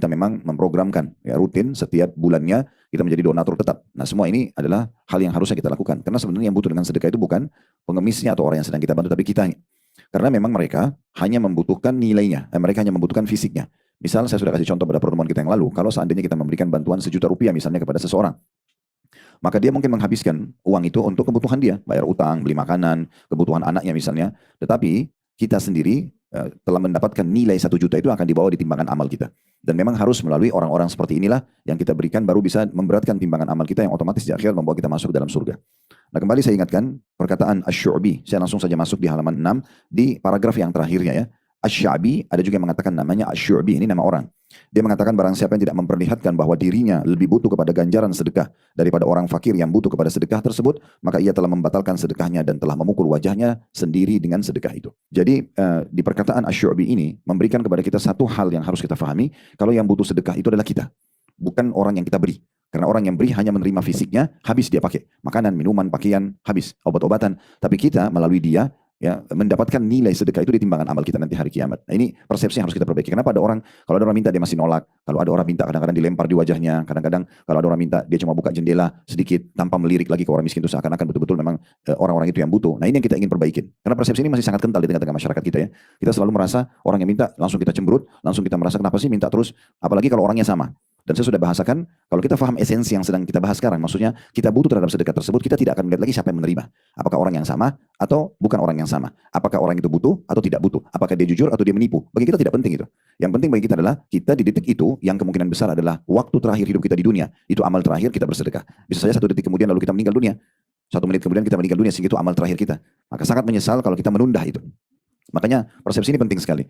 kita memang memprogramkan ya rutin setiap bulannya kita menjadi donatur tetap. Nah semua ini adalah hal yang harusnya kita lakukan. Karena sebenarnya yang butuh dengan sedekah itu bukan pengemisnya atau orang yang sedang kita bantu, tapi kita. Karena memang mereka hanya membutuhkan nilainya, mereka hanya membutuhkan fisiknya. Misal saya sudah kasih contoh pada pertemuan kita yang lalu, kalau seandainya kita memberikan bantuan 1 juta rupiah misalnya kepada seseorang, maka dia mungkin menghabiskan uang itu untuk kebutuhan dia, bayar utang, beli makanan, kebutuhan anaknya misalnya. Tetapi kita sendiri telah mendapatkan nilai 1 juta itu akan dibawa di timbangan amal kita. Dan memang harus melalui orang-orang seperti inilah yang kita berikan baru bisa memberatkan timbangan amal kita yang otomatis di akhir membawa kita masuk ke dalam surga. Nah kembali saya ingatkan perkataan Asy-Syu'bi. Saya langsung saja masuk di halaman 6 di paragraf yang terakhirnya ya. Asy-Sya'bi ada juga yang mengatakan namanya Asy-Syu'bi, ini nama orang. Dia mengatakan barang siapa yang tidak memperlihatkan bahwa dirinya lebih butuh kepada ganjaran sedekah daripada orang fakir yang butuh kepada sedekah tersebut, maka ia telah membatalkan sedekahnya dan telah memukul wajahnya sendiri dengan sedekah itu. Jadi di perkataan Asy-Syu'bi ini memberikan kepada kita satu hal yang harus kita fahami, kalau yang butuh sedekah itu adalah kita, bukan orang yang kita beri. Karena orang yang beri hanya menerima fisiknya, habis dia pakai. Makanan, minuman, pakaian, habis. Obat-obatan. Tapi kita melalui dia, ya mendapatkan nilai sedekah itu di timbangan amal kita nanti hari kiamat. Nah ini persepsi yang harus kita perbaiki. Kenapa ada orang, kalau ada orang minta dia masih nolak. Kalau ada orang minta kadang-kadang dilempar di wajahnya. Kadang-kadang kalau ada orang minta dia cuma buka jendela sedikit tanpa melirik lagi ke orang miskin itu seakan-akan betul-betul memang orang-orang itu yang butuh. Nah ini yang kita ingin perbaikin. Karena persepsi ini masih sangat kental di tengah-tengah masyarakat kita ya. Kita selalu merasa orang yang minta langsung kita cemberut, langsung kita merasa kenapa sih minta terus. Apalagi kalau orangnya sama. Dan saya sudah bahasakan, kalau kita paham esensi yang sedang kita bahas sekarang, maksudnya kita butuh terhadap sedekah tersebut, kita tidak akan melihat lagi siapa yang menerima. Apakah orang yang sama atau bukan orang yang sama. Apakah orang itu butuh atau tidak butuh. Apakah dia jujur atau dia menipu. Bagi kita tidak penting itu. Yang penting bagi kita adalah, kita di detik itu, yang kemungkinan besar adalah waktu terakhir hidup kita di dunia. Itu amal terakhir kita bersedekah. Bisa saja 1 detik kemudian lalu kita meninggal dunia. 1 menit kemudian kita meninggal dunia, sehingga itu amal terakhir kita. Maka sangat menyesal kalau kita menunda itu. Makanya persepsi ini penting sekali.